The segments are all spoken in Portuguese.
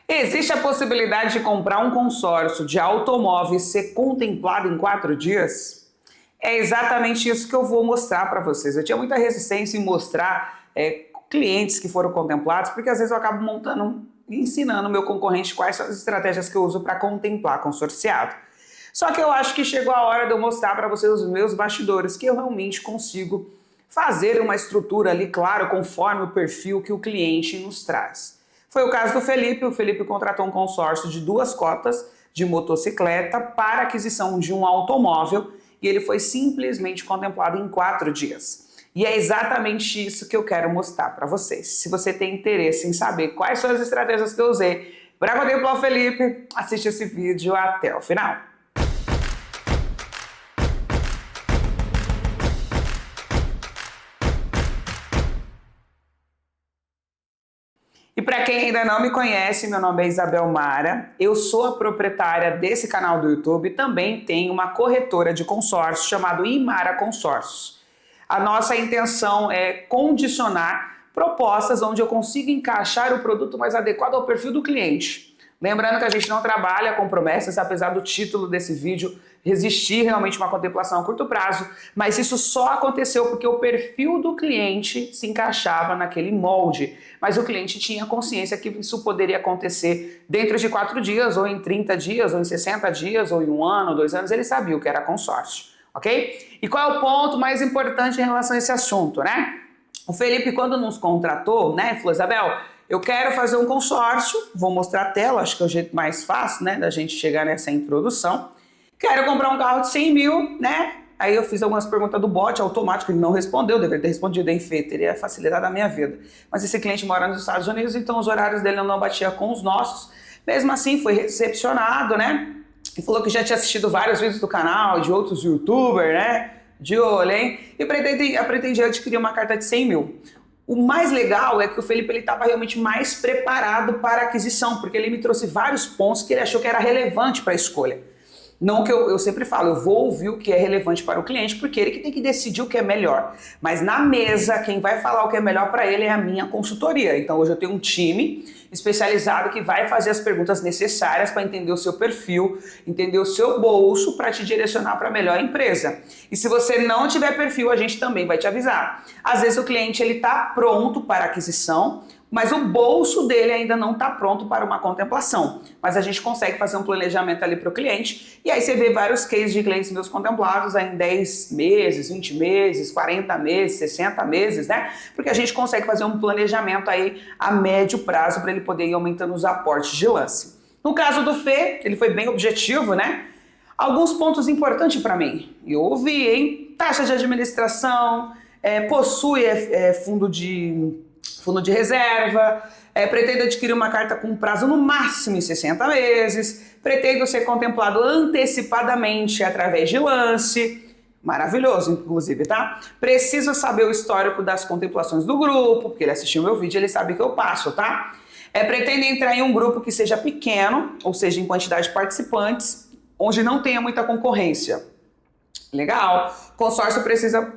Existe a possibilidade de comprar um consórcio de automóveis e ser contemplado em 4 dias? É exatamente isso que eu vou mostrar para vocês. Eu tinha muita resistência em mostrar clientes que foram contemplados, porque às vezes eu acabo montando e ensinando o meu concorrente quais são as estratégias que eu uso para contemplar consorciado. Só que eu acho que chegou a hora de eu mostrar para vocês os meus bastidores, que eu realmente consigo fazer uma estrutura ali, claro, conforme o perfil que o cliente nos traz. Foi o caso do Felipe. O Felipe contratou um consórcio de 2 cotas de motocicleta para aquisição de um automóvel e ele foi simplesmente contemplado em 4 dias. E é exatamente isso que eu quero mostrar para vocês. Se você tem interesse em saber quais são as estratégias que eu usei para contemplar o Felipe, assiste esse vídeo até o final. E para quem ainda não me conhece, meu nome é Isabel Mara, eu sou a proprietária desse canal do YouTube e também tenho uma corretora de consórcios chamada Imara Consórcios. A nossa intenção é condicionar propostas onde eu consiga encaixar o produto mais adequado ao perfil do cliente. Lembrando que a gente não trabalha com promessas, apesar do título desse vídeo resistir realmente uma contemplação a curto prazo, mas isso só aconteceu porque o perfil do cliente se encaixava naquele molde, mas o cliente tinha consciência que isso poderia acontecer dentro de 4 dias, ou em 30 dias, ou em 60 dias, ou em 1 ano, 2 anos, ele sabia o que era consórcio, ok? E qual é o ponto mais importante em relação a esse assunto, né? O Felipe, quando nos contratou, né, falou: Isabel, eu quero fazer um consórcio, vou mostrar a tela, acho que é o jeito mais fácil, né, da gente chegar nessa introdução. Quero comprar um carro de 100 mil, né? Aí eu fiz algumas perguntas do bot automático, ele não respondeu, deveria ter respondido, hein, Fê, teria facilitado a minha vida. Mas esse cliente mora nos Estados Unidos, então os horários dele não batiam com os nossos. Mesmo assim, foi recepcionado, né? E falou que já tinha assistido vários vídeos do canal, de outros youtubers, né? De olho, hein? E pretendia adquirir uma carta de 100 mil. O mais legal é que o Felipe estava realmente mais preparado para a aquisição, porque ele me trouxe vários pontos que ele achou que era relevante para a escolha. Não que eu sempre falo, eu vou ouvir o que é relevante para o cliente, porque ele que tem que decidir o que é melhor. Mas na mesa, quem vai falar o que é melhor para ele é a minha consultoria. Então hoje eu tenho um time especializado que vai fazer as perguntas necessárias para entender o seu perfil, entender o seu bolso, para te direcionar para a melhor empresa. E se você não tiver perfil, a gente também vai te avisar. Às vezes o cliente está pronto para a aquisição, mas o bolso dele ainda não está pronto para uma contemplação. Mas a gente consegue fazer um planejamento ali para o cliente, e aí você vê vários cases de clientes meus contemplados aí em 10 meses, 20 meses, 40 meses, 60 meses, né? Porque a gente consegue fazer um planejamento aí a médio prazo para ele poder ir aumentando os aportes de lance. No caso do Fê, ele foi bem objetivo, né? Alguns pontos importantes para mim. Eu ouvi, hein? Taxa de administração, possui fundo de reserva, pretendo adquirir uma carta com prazo no máximo em 60 meses, pretendo ser contemplado antecipadamente através de lance, maravilhoso inclusive, tá? Preciso saber o histórico das contemplações do grupo, porque ele assistiu meu vídeo, ele sabe que eu passo, tá? Pretendo entrar em um grupo que seja pequeno, ou seja, em quantidade de participantes, onde não tenha muita concorrência. Legal. O consórcio precisa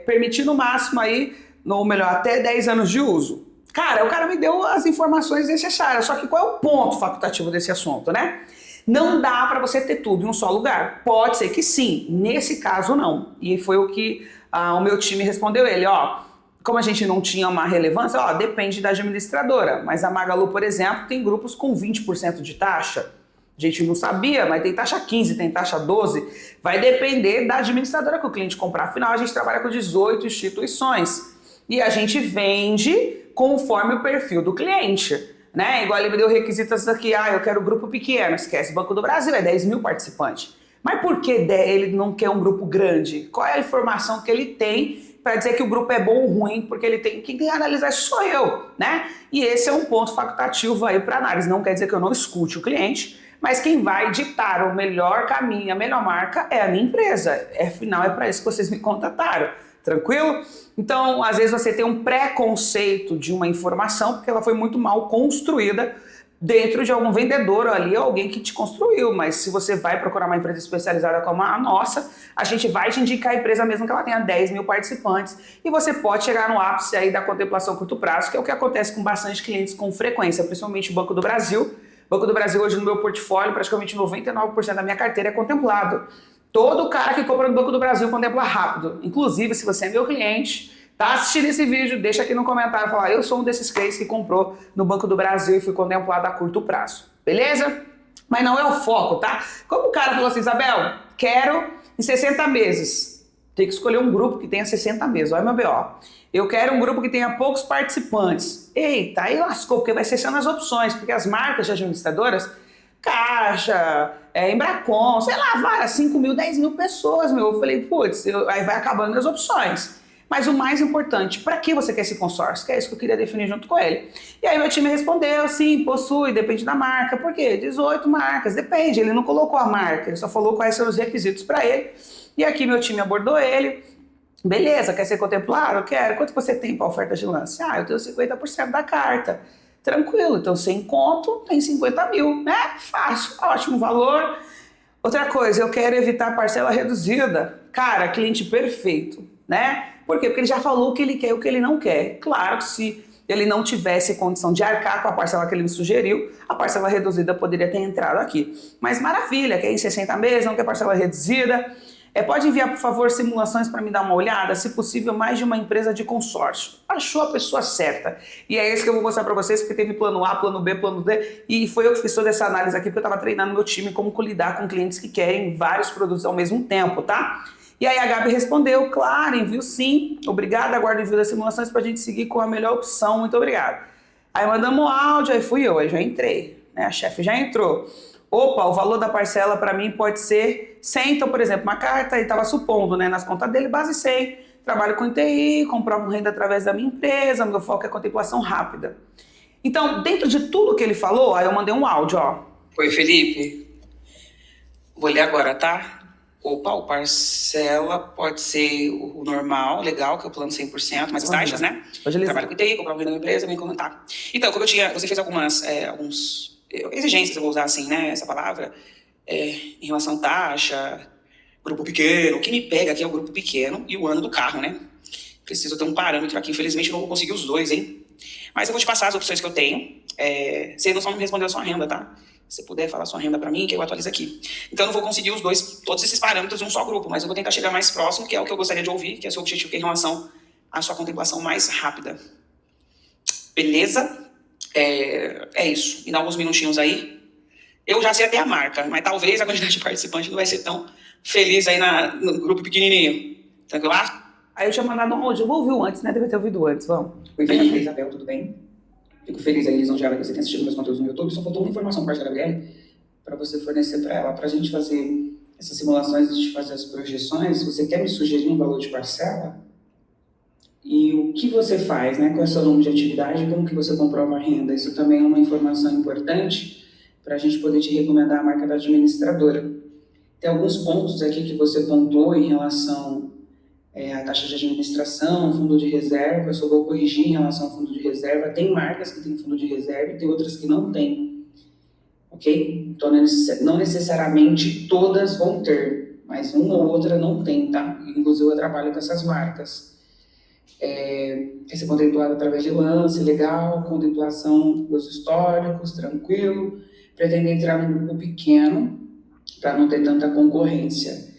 permitir no máximo aí, ou melhor, até 10 anos de uso. Cara, o cara me deu as informações necessárias, só que qual é o ponto facultativo desse assunto, né? Não dá para você ter tudo em um só lugar. Pode ser que sim, nesse caso não. E foi o que o meu time respondeu ele, ó, como a gente não tinha uma relevância, ó, depende da administradora, mas a Magalu, por exemplo, tem grupos com 20% de taxa. A gente não sabia, mas tem taxa 15, tem taxa 12. Vai depender da administradora que o cliente comprar. Afinal, a gente trabalha com 18 instituições. E a gente vende conforme o perfil do cliente, né? Igual ele me deu requisitos aqui, eu quero grupo pequeno, esquece, Banco do Brasil é 10 mil participantes. Mas por que ele não quer um grupo grande? Qual é a informação que ele tem para dizer que o grupo é bom ou ruim? Porque ele tem, quem tem que analisar sou eu, né? E esse é um ponto facultativo aí para análise. Não quer dizer que eu não escute o cliente, mas quem vai ditar o melhor caminho, a melhor marca é a minha empresa. Afinal, é para isso que vocês me contrataram. Tranquilo? Então, às vezes você tem um preconceito de uma informação porque ela foi muito mal construída dentro de algum vendedor ali, alguém que te construiu. Mas se você vai procurar uma empresa especializada como a nossa, a gente vai te indicar a empresa mesmo que ela tenha 10 mil participantes e você pode chegar no ápice aí da contemplação a curto prazo, que é o que acontece com bastante clientes com frequência, principalmente o Banco do Brasil, Banco do Brasil hoje no meu portfólio, praticamente 99% da minha carteira é contemplado. Todo cara que compra no Banco do Brasil contempla rápido. Inclusive, se você é meu cliente, tá assistindo esse vídeo, deixa aqui no comentário, falar, eu sou um desses clientes que comprou no Banco do Brasil e fui contemplado a curto prazo. Beleza? Mas não é o foco, tá? Como o cara falou assim, Isabel, quero em 60 meses. Tem que escolher um grupo que tenha 60 meses, olha meu BO. Eu quero um grupo que tenha poucos participantes. Eita, aí lascou, porque vai ser só nas opções, porque as marcas de administradoras, Caixa, Embracon, sei lá, várias, 5 mil, 10 mil pessoas, meu. Eu falei, putz, aí vai acabando as opções. Mas o mais importante, para que você quer esse consórcio? Que é isso que eu queria definir junto com ele. E aí meu time respondeu, sim, possui, depende da marca. Por quê? 18 marcas, depende. Ele não colocou a marca, ele só falou quais são os requisitos para ele. E aqui meu time abordou ele. Beleza, quer ser contemplado? Eu quero. Quanto você tem para oferta de lance? Ah, eu tenho 50% da carta. Tranquilo, então sem conto tem 50 mil, né? Fácil, ótimo valor. Outra coisa, eu quero evitar parcela reduzida. Cara, cliente perfeito, né? Por quê? Porque ele já falou o que ele quer e o que ele não quer. Claro que se ele não tivesse condição de arcar com a parcela que ele me sugeriu, a parcela reduzida poderia ter entrado aqui. Mas maravilha, quer em 60 meses, não quer parcela reduzida. Pode enviar, por favor, simulações para me dar uma olhada, se possível, mais de uma empresa de consórcio. Achou a pessoa certa. E é isso que eu vou mostrar para vocês, porque teve plano A, plano B, plano D, e foi eu que fiz toda essa análise aqui, porque eu estava treinando meu time como lidar com clientes que querem vários produtos ao mesmo tempo, tá? E aí a Gabi respondeu, claro, envio sim, obrigada, aguardo o envio das simulações para a gente seguir com a melhor opção, muito obrigado. Aí mandamos o áudio, aí fui eu, aí já entrei, né? A chefe já entrou. Opa, o valor da parcela para mim pode ser 100, então, por exemplo, uma carta, e estava supondo, né, nas contas dele, base 100, trabalho com TI, comprovo renda através da minha empresa, meu foco é contemplação rápida. Então, dentro de tudo que ele falou, aí eu mandei um áudio, ó. Oi, Felipe, vou ler agora, tá? Opa, o parcela pode ser o normal, legal, que é o plano 100%, mas as taxas, né? Trabalho com TI, comprovo renda da minha empresa, vem comentar. Então, como você fez algumas, exigências, eu vou usar assim, né, essa palavra, em relação à taxa, grupo pequeno. O que me pega aqui é o grupo pequeno e o ano do carro, né? Preciso ter um parâmetro aqui, infelizmente eu não vou conseguir os dois, hein? Mas eu vou te passar as opções que eu tenho. Você não só me respondeu a sua renda, tá? Se você puder falar sua renda para mim, que eu atualizo aqui. Então eu não vou conseguir os dois, todos esses parâmetros em um só grupo, mas eu vou tentar chegar mais próximo, que é o que eu gostaria de ouvir, que é o seu objetivo em relação à sua contemplação mais rápida. Beleza? É isso. Me dá alguns minutinhos aí. Eu já sei até a marca, mas talvez a quantidade de participantes não vai ser tão feliz aí no grupo pequenininho. Tranquilo? Aí eu tinha mandado um áudio, eu vou ouvir antes, né? Deve ter ouvido antes, vamos. Oi, Isabel, tudo bem? Fico feliz aí, lisonjeada, que você tenha assistido meus conteúdos no YouTube. Só faltou uma informação para a Gabriele, para você fornecer para ela. Para a gente fazer essas simulações, a gente fazer as projeções, você quer me sugerir um valor de parcela? E o que você faz, né? Qual é o seu nome de atividade e como que você comprova a renda? Isso também é uma informação importante para a gente poder te recomendar a marca da administradora. Tem alguns pontos aqui que você pontuou em relação à taxa de administração, fundo de reserva. Eu só vou corrigir em relação ao fundo de reserva. Tem marcas que têm fundo de reserva e tem outras que não têm. Ok? Então, não necessariamente todas vão ter, mas uma ou outra não tem, tá? Inclusive, eu trabalho com essas marcas. Quer ser contemplado através de lance, legal, contemplação dos históricos, tranquilo. Pretende entrar num grupo pequeno, para não ter tanta concorrência.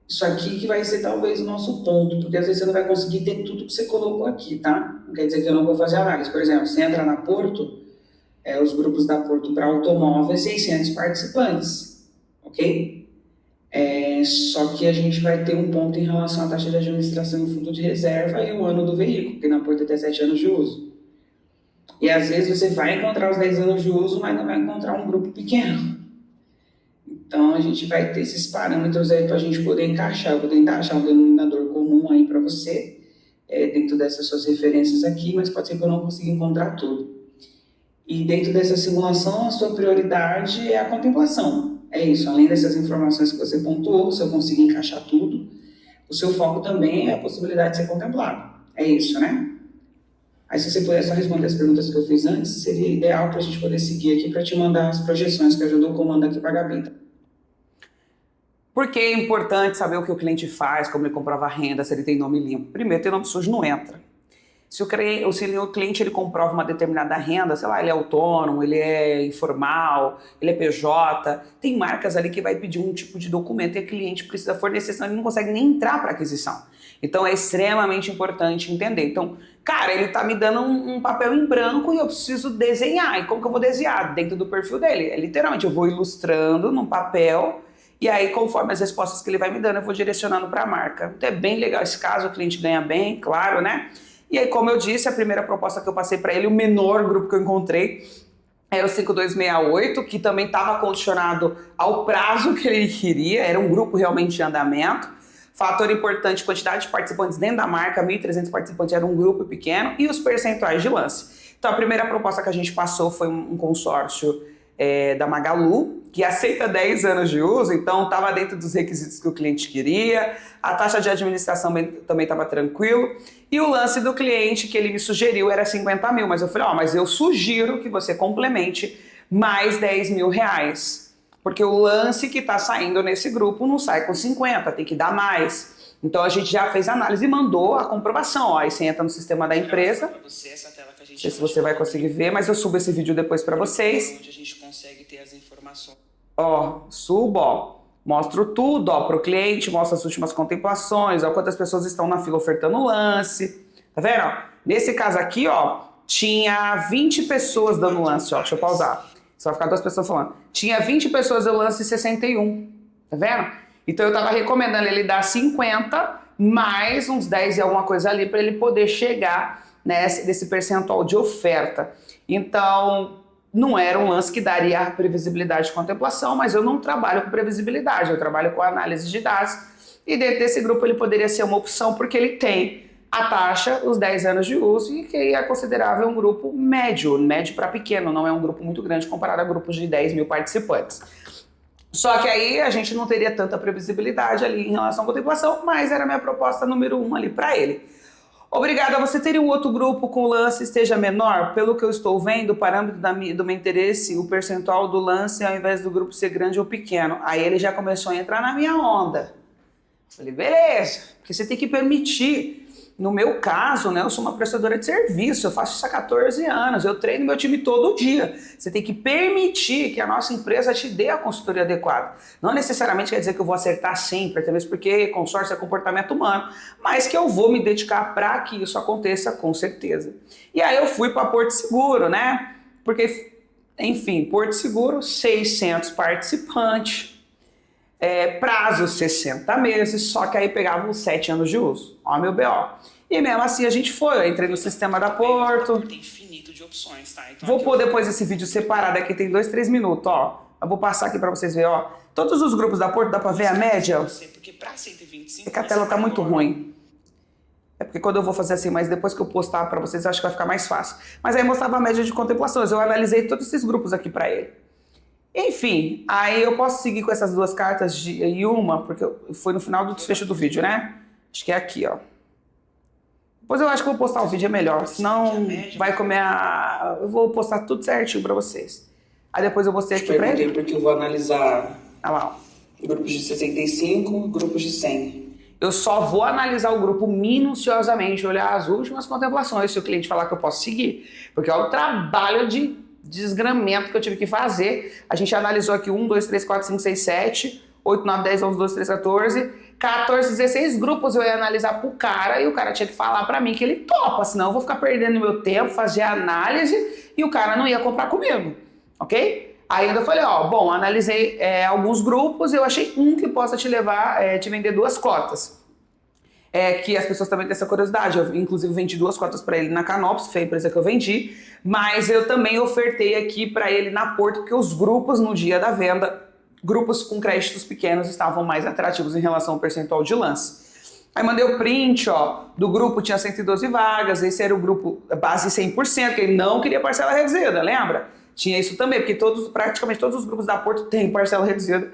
Isso aqui que vai ser talvez o nosso ponto, porque às vezes você não vai conseguir ter tudo que você colocou aqui, tá? Não quer dizer que eu não vou fazer análise. Por exemplo, você entra na Porto, os grupos da Porto para automóveis, 600 participantes, ok? Só que a gente vai ter um ponto em relação à taxa de administração e fundo de reserva e o ano do veículo, porque na Porto tem 7 anos de uso. E às vezes você vai encontrar os 10 anos de uso, mas não vai encontrar um grupo pequeno. Então a gente vai ter esses parâmetros aí para a gente poder encaixar. Eu vou tentar achar um denominador comum aí para você, dentro dessas suas referências aqui, mas pode ser que eu não consiga encontrar tudo. E dentro dessa simulação, a sua prioridade é a contemplação. É isso, além dessas informações que você pontuou, se eu conseguir encaixar tudo, o seu foco também é a possibilidade de ser contemplado. É isso, né? Aí se você puder só responder as perguntas que eu fiz antes, seria ideal para a gente poder seguir aqui para te mandar as projeções que ajudou o comando aqui para a Gabi. Por que é importante saber o que o cliente faz, como ele comprova a renda, se ele tem nome limpo? Primeiro, ter nome sujo não entra. Se o cliente ele comprova uma determinada renda, sei lá, ele é autônomo, ele é informal, ele é PJ, tem marcas ali que vai pedir um tipo de documento e o cliente precisa fornecer, senão ele não consegue nem entrar para aquisição. Então é extremamente importante entender. Então, cara, ele tá me dando um papel em branco e eu preciso desenhar. E como que eu vou desenhar? Dentro do perfil dele. Literalmente, eu vou ilustrando num papel e aí, conforme as respostas que ele vai me dando, eu vou direcionando para a marca. Então é bem legal esse caso, o cliente ganha bem, claro, né? E aí, como eu disse, a primeira proposta que eu passei para ele, o menor grupo que eu encontrei, era o 5268, que também estava condicionado ao prazo que ele queria, era um grupo realmente em andamento. Fator importante, quantidade de participantes dentro da marca, 1.300 participantes, era um grupo pequeno, e os percentuais de lance. Então a primeira proposta que a gente passou foi um consórcio da Magalu, que aceita 10 anos de uso, então estava dentro dos requisitos que o cliente queria, a taxa de administração também estava tranquilo, e o lance do cliente que ele me sugeriu era 50 mil, mas eu falei, mas eu sugiro que você complemente mais 10 mil reais, porque o lance que está saindo nesse grupo não sai com 50, tem que dar mais. Então a gente já fez a análise e mandou a comprovação, aí você entra no sistema da empresa. Não sei se você vai conseguir ver, mas eu subo esse vídeo depois para vocês. Onde a gente consegue ter as informações. Subo, mostro tudo, pro cliente, mostro as últimas contemplações, quantas pessoas estão na fila ofertando lance. Tá vendo? Nesse caso aqui, tinha 20 pessoas dando lance, deixa eu pausar. Só vai ficar 2 pessoas falando. Tinha 20 pessoas dando lance e 61. Tá vendo? Então eu tava recomendando ele dar 50, mais uns 10 e alguma coisa ali, para ele poder chegar nesse percentual de oferta. Então, não era um lance que daria a previsibilidade de contemplação, mas eu não trabalho com previsibilidade, eu trabalho com análise de dados, e dentro desse grupo ele poderia ser uma opção, porque ele tem a taxa, os 10 anos de uso, e que é considerável um grupo médio para pequeno, não é um grupo muito grande comparado a grupos de 10 mil participantes. Só que aí a gente não teria tanta previsibilidade ali em relação à contemplação, mas era a minha proposta número 1 ali para ele. Obrigada, você teria um outro grupo com o lance esteja menor? Pelo que eu estou vendo, o parâmetro do meu interesse, o percentual do lance ao invés do grupo ser grande ou pequeno. Aí ele já começou a entrar na minha onda. Falei, beleza, porque você tem que permitir. No meu caso, eu sou uma prestadora de serviço, eu faço isso há 14 anos, eu treino meu time todo dia. Você tem que permitir que a nossa empresa te dê a consultoria adequada. Não necessariamente quer dizer que eu vou acertar sempre, até mesmo porque consórcio é comportamento humano, mas que eu vou me dedicar para que isso aconteça com certeza. E aí eu fui para Porto Seguro, Porque, enfim, Porto Seguro, 600 participantes. Prazo 60 meses, só que aí pegava os 7 anos de uso. Meu BO. E mesmo assim a gente foi, eu entrei no sistema da Porto. Tem infinito de opções, tá? Então, vou pôr depois esse vídeo separado aqui, tem 2, 3 minutos, Eu vou passar aqui pra vocês verem, Todos os grupos da Porto, dá pra ver a média? Porque pra 125, é que a tela tá muito ruim. É porque quando eu vou fazer assim, mas depois que eu postar pra vocês, eu acho que vai ficar mais fácil. Mas aí mostrava a média de contemplações, eu analisei todos esses grupos aqui pra ele. Enfim, aí eu posso seguir com essas 2 cartas e uma, porque foi no final do desfecho do vídeo, Acho que é aqui, Depois eu acho que eu vou postar o vídeo, é melhor, senão vai comer Eu vou postar tudo certinho pra vocês. Aí depois eu postei aqui pra ele. Porque eu vou analisar grupos de 65, grupos de 100. Eu só vou analisar o grupo minuciosamente, olhar as últimas contemplações, se o cliente falar que eu posso seguir. Porque é o trabalho de desgramento que eu tive que fazer. A gente analisou aqui 1, 2, 3, 4, 5, 6, 7, 8, 9, 10, 11, 12, 13, 14, 16 grupos eu ia analisar pro cara e o cara tinha que falar pra mim que ele topa, senão eu vou ficar perdendo meu tempo, fazer análise e o cara não ia comprar comigo, ok? Aí eu falei, analisei alguns grupos, eu achei um que possa te levar, te vender 2 cotas. Que as pessoas também têm essa curiosidade. Eu, inclusive, vendi 2 cotas para ele na Canopus, foi a empresa que eu vendi, mas eu também ofertei aqui para ele na Porto, porque os grupos no dia da venda, grupos com créditos pequenos estavam mais atrativos em relação ao percentual de lance. Aí mandei o print, do grupo tinha 112 vagas, esse era o grupo base 100%, que ele não queria parcela reduzida, lembra? Tinha isso também, porque praticamente todos os grupos da Porto têm parcela reduzida.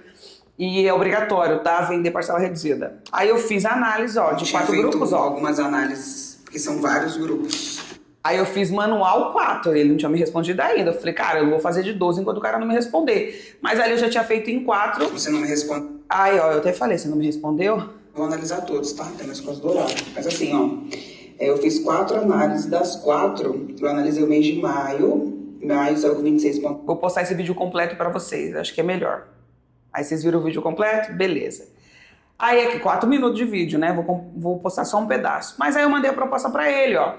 E é obrigatório, vender parcela reduzida. Aí eu fiz a análise, de 4 grupos, algumas análises, porque são vários grupos. Aí eu fiz manual 4, ele não tinha me respondido ainda. Eu falei, cara, eu não vou fazer de 12 enquanto o cara não me responder. Mas aí eu já tinha feito em 4. Você não me responde. Aí, eu até falei, você não me respondeu? Vou analisar todos, tá? Tem mais coisas do lado. Mas assim, Eu fiz 4 análises, das 4, eu analisei o mês de maio saiu com 26 pontos. Vou postar esse vídeo completo para vocês, acho que é melhor. Aí vocês viram o vídeo completo? Beleza. Aí aqui, 4 minutos de vídeo, né? Vou postar só um pedaço. Mas aí eu mandei a proposta para ele, ó.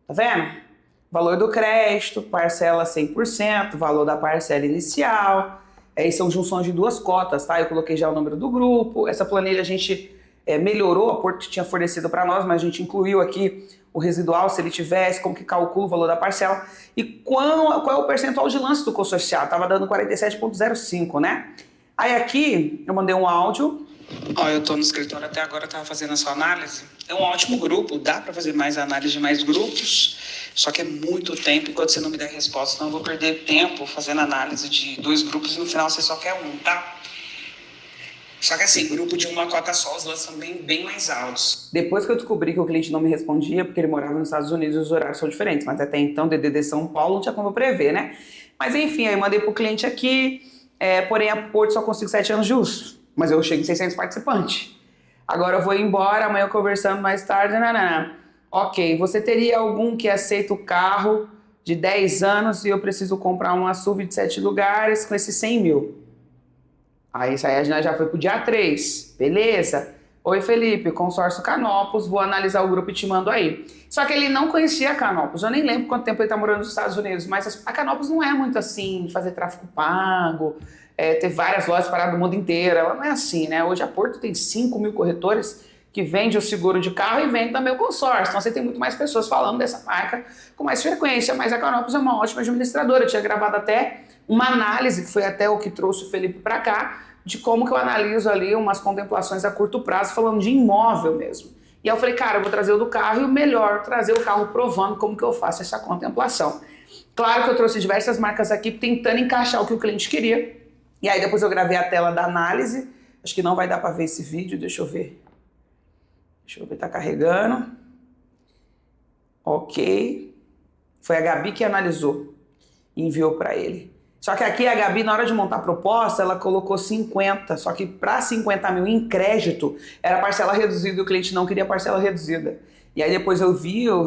Tá vendo? Valor do crédito, parcela 100%, valor da parcela inicial. Aí são junções de 2 cotas, tá? Eu coloquei já o número do grupo. Essa planilha a gente melhorou, a Porto tinha fornecido para nós, mas a gente incluiu aqui o residual, se ele tivesse, como que calcula o valor da parcela. E qual é o percentual de lance do consorciado? Tava dando 47,05, né? Aí aqui eu mandei um áudio. Ó, eu tô no escritório até agora, tava fazendo essa análise. É um ótimo grupo, dá para fazer mais análise de mais grupos, só que é muito tempo enquanto você não me der resposta, senão eu vou perder tempo fazendo análise de 2 grupos e no final você só quer um, tá? Só que assim, grupo de uma cota só, os lances são bem mais altos. Depois que eu descobri que o cliente não me respondia, porque ele morava nos Estados Unidos e os horários são diferentes, mas até então, DDD São Paulo, não tinha como eu prever, né? Mas enfim, aí eu mandei pro cliente aqui, porém a Porto só consigo 7 anos de uso, mas eu chego em 600 participantes. Agora eu vou embora, amanhã conversando mais tarde, Ok, você teria algum que aceita o carro de 10 anos e eu preciso comprar uma SUV de 7 lugares com esses 100 mil? Aí isso aí a gente já foi pro dia 3, beleza? Oi Felipe, consórcio Canopus, vou analisar o grupo e te mando aí. Só que ele não conhecia a Canopus, eu nem lembro quanto tempo ele tá morando nos Estados Unidos, mas a Canopus não é muito assim, fazer tráfego pago, ter várias lojas paradas do mundo inteiro, ela não é assim, né? Hoje a Porto tem 5 mil corretores que vende o seguro de carro e vende também o consórcio, então você tem muito mais pessoas falando dessa marca com mais frequência, mas a Canopus é uma ótima administradora, eu tinha gravado até uma análise, que foi até o que trouxe o Felipe para cá, de como que eu analiso ali umas contemplações a curto prazo, falando de imóvel mesmo. E aí eu falei, cara, eu vou trazer o do carro e o melhor, trazer o carro provando como que eu faço essa contemplação. Claro que eu trouxe diversas marcas aqui tentando encaixar o que o cliente queria. E aí depois eu gravei a tela da análise. Acho que não vai dar para ver esse vídeo, deixa eu ver. Deixa eu ver, tá carregando. Ok. Foi a Gabi que analisou e enviou para ele. Só que aqui a Gabi, na hora de montar a proposta, ela colocou 50, só que para 50 mil em crédito, era parcela reduzida e o cliente não queria parcela reduzida. E aí depois eu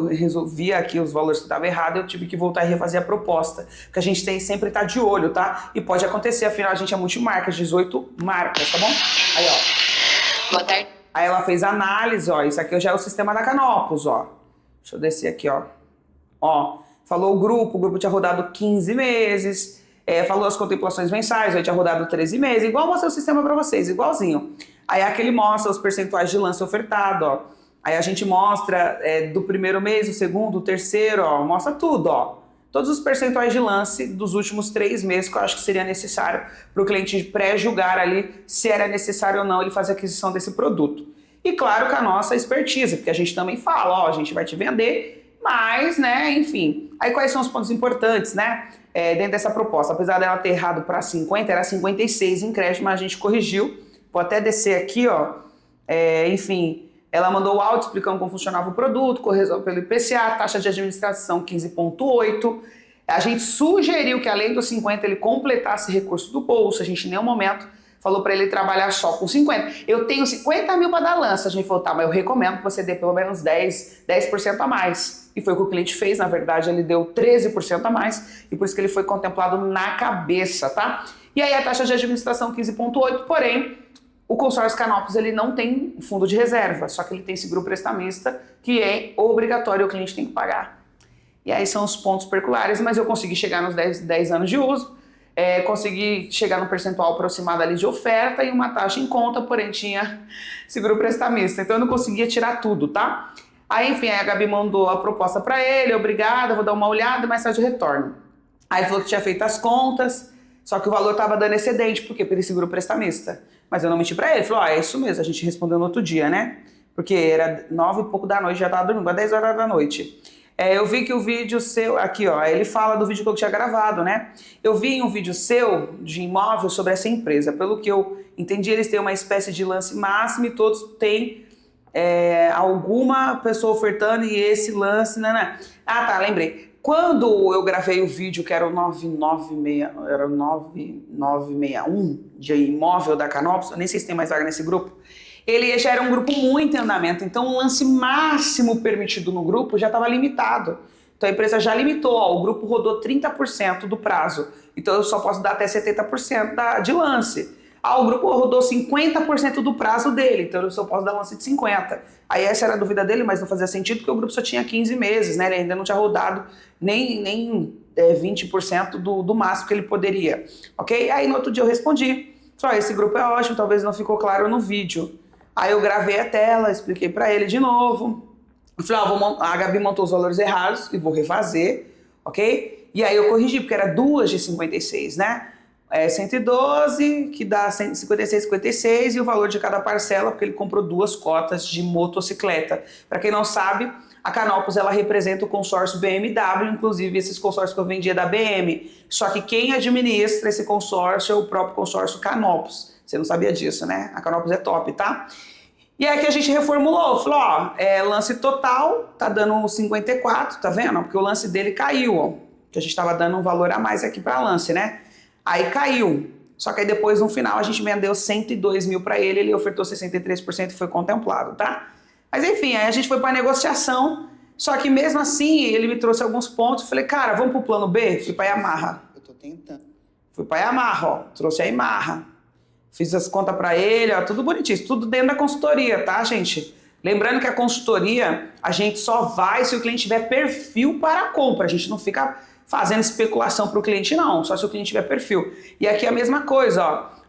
resolvi aqui os valores que estavam errados, eu tive que voltar e refazer a proposta. Porque a gente tem sempre estar de olho, tá? E pode acontecer, afinal a gente é multimarcas, 18 marcas, tá bom? Aí, ó. Boa tarde. Aí ela fez a análise, ó, isso aqui já é o sistema da Canopus, ó. Deixa eu descer aqui, ó. Ó, falou o grupo tinha rodado 15 meses, falou as contemplações mensais, aí tinha rodado 13 meses, igual mostrei o sistema para vocês, igualzinho. Aí aqui ele mostra os percentuais de lance ofertado, ó. Aí a gente mostra do primeiro mês, o segundo, o terceiro, ó, mostra tudo, ó. Todos os percentuais de lance dos últimos 3 meses que eu acho que seria necessário para o cliente pré-julgar ali se era necessário ou não ele fazer a aquisição desse produto. E claro com a nossa expertise, porque a gente também fala, ó, a gente vai te vender, mas, né, enfim. Aí quais são os pontos importantes, né, dentro dessa proposta? Apesar dela ter errado para 50, era 56 em crédito, mas a gente corrigiu. Vou até descer aqui, ó, enfim... Ela mandou o áudio explicando como funcionava o produto, correção pelo IPCA, taxa de administração 15,8. A gente sugeriu que além dos 50 ele completasse recurso do bolso, a gente em nenhum momento falou para ele trabalhar só com 50. Eu tenho 50 mil para dar lança. A gente falou, tá, mas eu recomendo que você dê pelo menos 10% a mais. E foi o que o cliente fez, na verdade ele deu 13% a mais e por isso que ele foi contemplado na cabeça, tá? E aí a taxa de administração 15,8, porém... O consórcio Canopus ele não tem fundo de reserva, só que ele tem seguro prestamista que é obrigatório, o cliente tem que pagar. E aí são os pontos perculares, mas eu consegui chegar nos 10 anos de uso, consegui chegar no percentual aproximado ali de oferta e uma taxa em conta, porém tinha seguro prestamista, então eu não conseguia tirar tudo, tá? Aí enfim, a Gabi mandou a proposta para ele, obrigada, vou dar uma olhada, mais tarde retorno. Aí falou que tinha feito as contas, só que o valor estava dando excedente, por quê? Pelo seguro prestamista. Mas eu não menti pra ele, falou, é isso mesmo, a gente respondeu no outro dia, né? Porque era 9 e pouco da noite, já tava dormindo, às 10 horas da noite. Eu vi que o vídeo seu, aqui ó, ele fala do vídeo que eu tinha gravado, né? Eu vi um vídeo seu de imóvel sobre essa empresa, pelo que eu entendi, eles têm uma espécie de lance máximo e todos têm alguma pessoa ofertando e esse lance, né? Ah tá, lembrei. Quando eu gravei o vídeo, que era o 9961 de imóvel da Canopus, eu nem sei se tem mais vaga nesse grupo, ele já era um grupo muito em andamento, então o lance máximo permitido no grupo já estava limitado. Então a empresa já limitou, ó, o grupo rodou 30% do prazo, então eu só posso dar até 70% de lance. Ah, o grupo rodou 50% do prazo dele, então eu só posso dar lance de 50%. Aí essa era a dúvida dele, mas não fazia sentido porque o grupo só tinha 15 meses, né? Ele ainda não tinha rodado nem 20% do máximo que ele poderia, ok? Aí no outro dia eu respondi, falei, esse grupo é ótimo, talvez não ficou claro no vídeo. Aí eu gravei a tela, expliquei para ele de novo. Eu falei, a Gabi montou os valores errados e vou refazer, ok? E aí eu corrigi, porque era 2 de 56, né? 112, que dá 156, 56, e o valor de cada parcela, porque ele comprou 2 cotas de motocicleta. Para quem não sabe, a Canopus, ela representa o consórcio BMW, inclusive esses consórcios que eu vendia da BM. Só que quem administra esse consórcio é o próprio consórcio Canopus. Você não sabia disso, né? A Canopus é top, tá? E aí que a gente reformulou, falou, ó, lance total, tá dando 54, tá vendo? Porque o lance dele caiu, ó, que a gente tava dando um valor a mais aqui para lance, né? Aí caiu. Só que aí depois, no final, a gente vendeu 102 mil para ele, ele ofertou 63% e foi contemplado, tá? Mas enfim, aí a gente foi para negociação, só que mesmo assim, ele me trouxe alguns pontos, falei, cara, vamos pro plano B? Fui pra Yamaha. Eu tô tentando. Fui pra Yamaha, ó, trouxe a Yamaha. Fiz as contas para ele, ó, tudo bonitinho, tudo dentro da consultoria, tá, gente? Lembrando que a consultoria, a gente só vai se o cliente tiver perfil para a compra, a gente não fica fazendo especulação para o cliente, não, só se o cliente tiver perfil. E aqui é a mesma coisa, ó.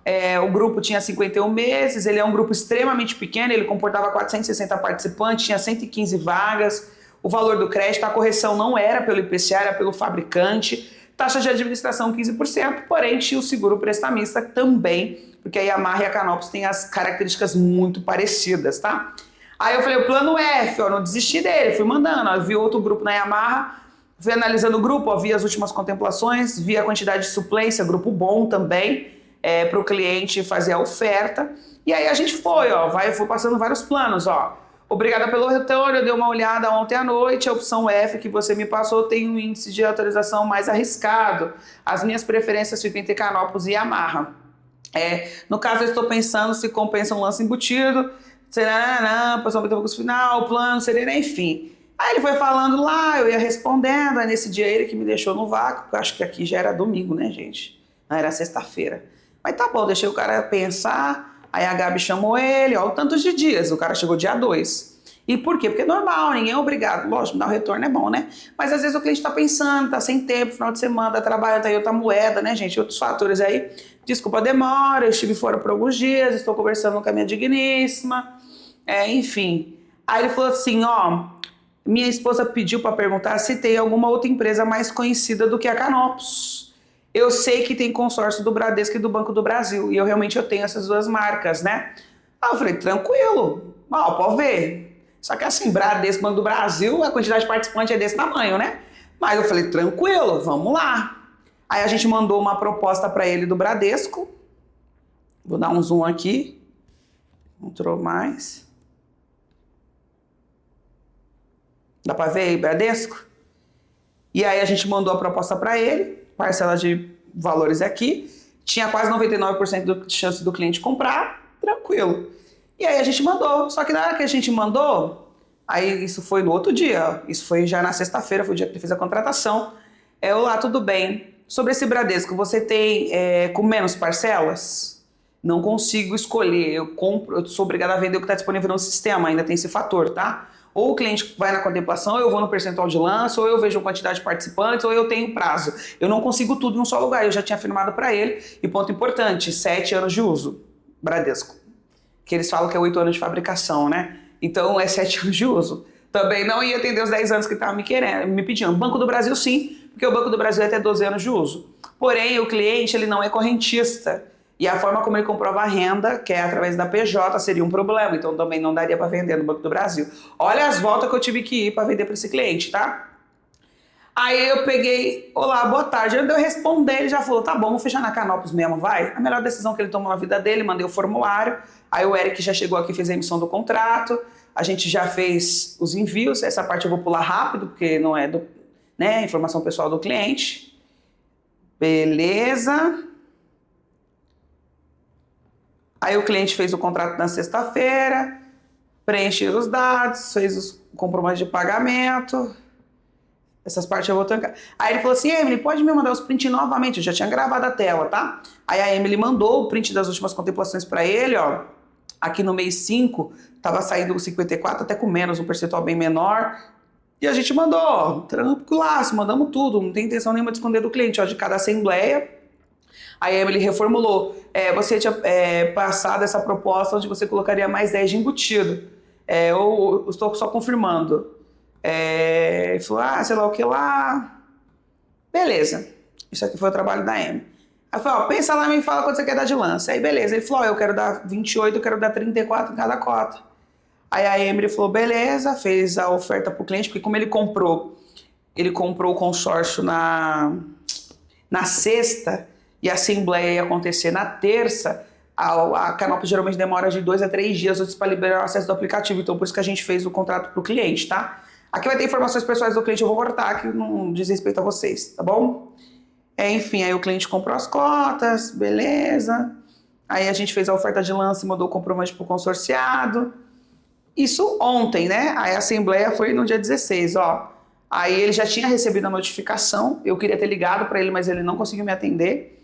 O grupo tinha 51 meses, ele é um grupo extremamente pequeno, ele comportava 460 participantes, tinha 115 vagas, o valor do crédito, a correção não era pelo IPCA, era pelo fabricante, taxa de administração 15%, porém tinha o seguro prestamista também, porque a Yamaha e a Canopus têm as características muito parecidas, tá? Aí eu falei, o plano F, ó, não desisti dele, fui mandando, ó, vi outro grupo na Yamaha, fui analisando o grupo, ó, vi as últimas contemplações, vi a quantidade de suplência, grupo bom também, para o cliente fazer a oferta. E aí a gente foi passando vários planos, ó. Obrigada pelo retorno, eu dei uma olhada ontem à noite, a opção F que você me passou tem um índice de autorização mais arriscado. As minhas preferências ficam entre Canopus e Yamaha. No caso, eu estou pensando se compensa um lance embutido, posição de custo final, plano, serena, enfim. Aí ele foi falando lá, eu ia respondendo, aí nesse dia ele que me deixou no vácuo, porque eu acho que aqui já era domingo, né, gente? Não, era sexta-feira. Mas tá bom, deixei o cara pensar, aí a Gabi chamou ele, ó, o tantos de dias, o cara chegou dia 2. E por quê? Porque é normal, ninguém é obrigado, lógico, dar o retorno é bom, né? Mas às vezes o cliente tá pensando, tá sem tempo, final de semana, tá trabalhando, tá em outra moeda, né, gente? Outros fatores aí. Desculpa a demora, eu estive fora por alguns dias, estou conversando com a minha digníssima, enfim. Aí ele falou assim, ó, minha esposa pediu para perguntar se tem alguma outra empresa mais conhecida do que a Canopus. Eu sei que tem consórcio do Bradesco e do Banco do Brasil, e eu tenho essas 2 marcas, né? Aí eu falei, tranquilo, pode ver. Só que assim, Bradesco, Banco do Brasil, a quantidade de participantes é desse tamanho, né? Mas eu falei, tranquilo, vamos lá. Aí a gente mandou uma proposta para ele do Bradesco. Vou dar um zoom aqui. Entrou mais. Dá para ver aí, Bradesco? E aí a gente mandou a proposta para ele. Parcela de valores aqui. Tinha quase 99% de chance do cliente comprar. Tranquilo. E aí a gente mandou. Só que na hora que a gente mandou, aí isso foi no outro dia. Isso foi já na sexta-feira, foi o dia que ele fez a contratação. Olá, tudo bem? Sobre esse Bradesco, você tem com menos parcelas? Não consigo escolher, eu sou obrigada a vender o que está disponível no sistema, ainda tem esse fator, tá? Ou o cliente vai na contemplação, ou eu vou no percentual de lance, ou eu vejo a quantidade de participantes, ou eu tenho prazo. Eu não consigo tudo num só lugar, eu já tinha afirmado para ele. E ponto importante, 7 anos de uso, Bradesco. Que eles falam que é 8 anos de fabricação, né? Então é 7 anos de uso. Também não ia atender os 10 anos que estavam me pedindo. Banco do Brasil sim, porque o Banco do Brasil é até 12 anos de uso. Porém, o cliente ele não é correntista. E a forma como ele comprova a renda, que é através da PJ, seria um problema. Então também não daria para vender no Banco do Brasil. Olha as voltas que eu tive que ir para vender para esse cliente, tá? Aí eu peguei, olá, boa tarde. Antes de eu responder, ele já falou, tá bom, vamos fechar na Canopus mesmo, vai? A melhor decisão que ele tomou na vida dele, mandei o formulário. Aí o Eric já chegou aqui, fez a emissão do contrato. A gente já fez os envios. Essa parte eu vou pular rápido, porque não é informação pessoal do cliente. Beleza. Aí o cliente fez o contrato na sexta-feira, preencheu os dados, fez o comprovante de pagamento. Essas partes eu vou trancar. Aí ele falou assim, Emily, pode me mandar os prints novamente? Eu já tinha gravado a tela, tá? Aí a Emily mandou o print das últimas contemplações para ele, ó. Aqui no mês 5, tava saindo 54, até com menos, um percentual bem menor. E a gente mandou, ó, tranquilaço, mandamos tudo, não tem intenção nenhuma de esconder do cliente, ó, de cada assembleia. Aí a Emily reformulou, você tinha passado essa proposta onde você colocaria mais 10 de embutido. Eu estou só confirmando. Ele falou, sei lá o que lá. Beleza, isso aqui foi o trabalho da Emily. Aí eu falei, pensa lá e me fala quanto você quer dar de lance. Aí beleza, ele falou, eu quero dar 28, eu quero dar 34 em cada cota. Aí a Emily falou, beleza, fez a oferta pro cliente, porque como ele comprou o consórcio na sexta e a assembleia ia acontecer na terça, a Canopy geralmente demora de 2 a 3 dias para liberar o acesso do aplicativo, então por isso que a gente fez o contrato pro cliente, tá? Aqui vai ter informações pessoais do cliente, eu vou cortar, que não diz respeito a vocês, tá bom? Enfim, aí o cliente comprou as cotas, beleza. Aí a gente fez a oferta de lance e mandou o comprovante pro consorciado. Isso ontem, né? Aí a assembleia foi no dia 16, ó. Aí ele já tinha recebido a notificação, eu queria ter ligado para ele, mas ele não conseguiu me atender.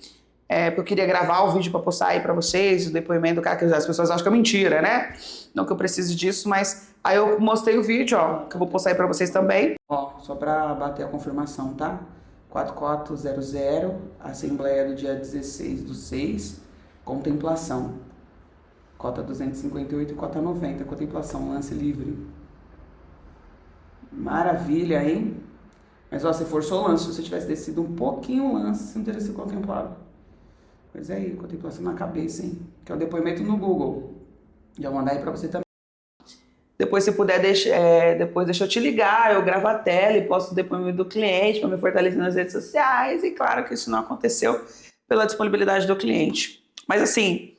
Porque eu queria gravar o vídeo para postar aí para vocês, o depoimento do cara, que as pessoas acham que é mentira, né? Não que eu precise disso, mas aí eu mostrei o vídeo, ó, que eu vou postar aí para vocês também. Ó, só para bater a confirmação, tá? 4400, assembleia do dia 16/6, contemplação. Cota 258 e cota 90, contemplação, lance livre. Maravilha, hein? Mas ó, você forçou o lance, se você tivesse descido um pouquinho o lance, você não teria sido contemplado. Pois é aí, contemplação na cabeça, hein? Que é o depoimento no Google. Já vou mandar aí pra você também. Depois, se puder, depois deixa eu te ligar, eu gravo a tela e posto o depoimento do cliente para me fortalecer nas redes sociais. E claro que isso não aconteceu pela disponibilidade do cliente. Mas assim,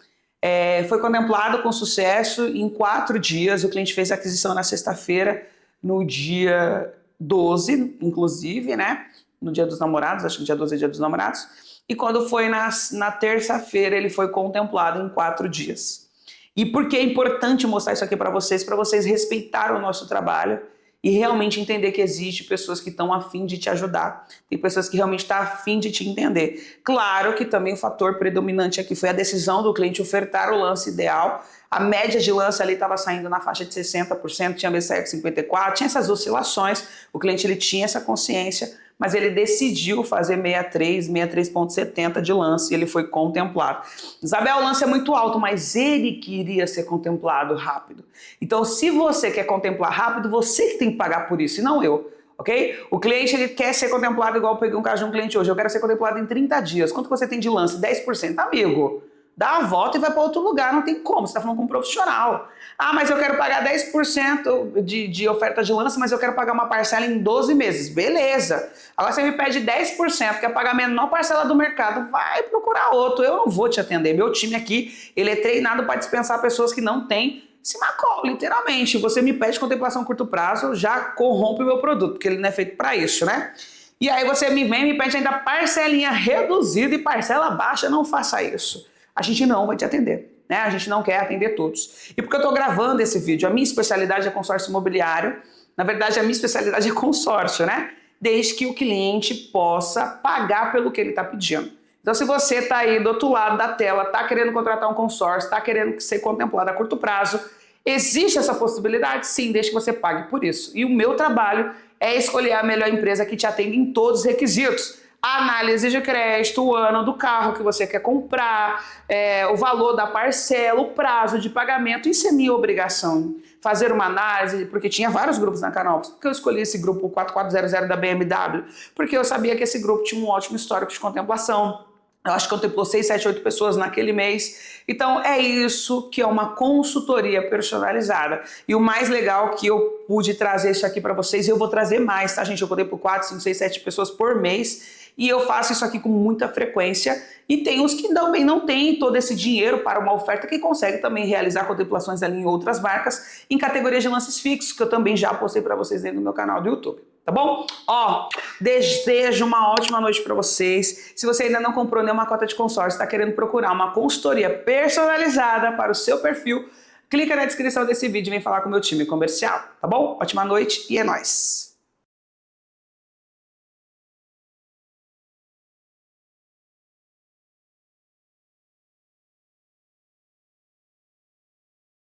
foi contemplado com sucesso em 4 dias. O cliente fez a aquisição na sexta-feira, no dia 12, inclusive, né? No dia dos namorados, acho que dia 12 é dia dos namorados. E quando foi na terça-feira, ele foi contemplado em 4 dias. E por que é importante mostrar isso aqui para vocês respeitarem o nosso trabalho e realmente entender que existe pessoas que estão a fim de te ajudar. Tem pessoas que realmente estão a fim de te entender. Claro que também o fator predominante aqui foi a decisão do cliente ofertar o lance ideal. A média de lance ali estava saindo na faixa de 60%, tinha vezes saído 54%, tinha essas oscilações. O cliente ele tinha essa consciência, mas ele decidiu fazer 63,70 de lance e ele foi contemplado. Isabel, o lance é muito alto, mas ele queria ser contemplado rápido. Então, se você quer contemplar rápido, você que tem que pagar por isso, e não eu. Ok? O cliente ele quer ser contemplado, igual eu peguei um caso de um cliente hoje, eu quero ser contemplado em 30 dias. Quanto você tem de lance? 10%. Amigo, dá a volta e vai para outro lugar, não tem como, você está falando com um profissional. Ah, mas eu quero pagar 10% de oferta de lance, mas eu quero pagar uma parcela em 12 meses. Beleza. Agora você me pede 10%, quer pagar a menor parcela do mercado, vai procurar outro, eu não vou te atender. Meu time aqui, ele é treinado para dispensar pessoas que não têm Simacol, literalmente. Você me pede contemplação a curto prazo, já corrompe o meu produto, porque ele não é feito para isso, né? E aí você me vem e me pede ainda parcelinha reduzida e parcela baixa, não faça isso. A gente não vai te atender, né? A gente não quer atender todos. E porque eu estou gravando esse vídeo, a minha especialidade é consórcio imobiliário, na verdade a minha especialidade é consórcio, né? Desde que o cliente possa pagar pelo que ele está pedindo. Então, se você está aí do outro lado da tela, está querendo contratar um consórcio, está querendo ser contemplado a curto prazo, existe essa possibilidade? Sim, desde que você pague por isso. E o meu trabalho é escolher a melhor empresa que te atende em todos os requisitos. A análise de crédito, o ano do carro que você quer comprar, o valor da parcela, o prazo de pagamento. Isso é minha obrigação. Fazer uma análise, porque tinha vários grupos na Canopy. Por que eu escolhi esse grupo 4400 da BMW? Porque eu sabia que esse grupo tinha um ótimo histórico de contemplação. Eu acho que contemplou 6, 7, 8 pessoas naquele mês. Então é isso que é uma consultoria personalizada. E o mais legal que eu pude trazer isso aqui para vocês, eu vou trazer mais, tá, gente? Eu contemplo 4, 5, 6, 7 pessoas por mês. E eu faço isso aqui com muita frequência. E tem os que também não têm todo esse dinheiro para uma oferta, que consegue também realizar contemplações ali em outras marcas, em categorias de lances fixos, que eu também já postei para vocês dentro do meu canal do YouTube. tá bom? Ó, desejo uma ótima noite para vocês. Se você ainda não comprou nenhuma cota de consórcio, está querendo procurar uma consultoria personalizada para o seu perfil, clica na descrição desse vídeo e vem falar com o meu time comercial, tá bom? Ótima noite e é nóis!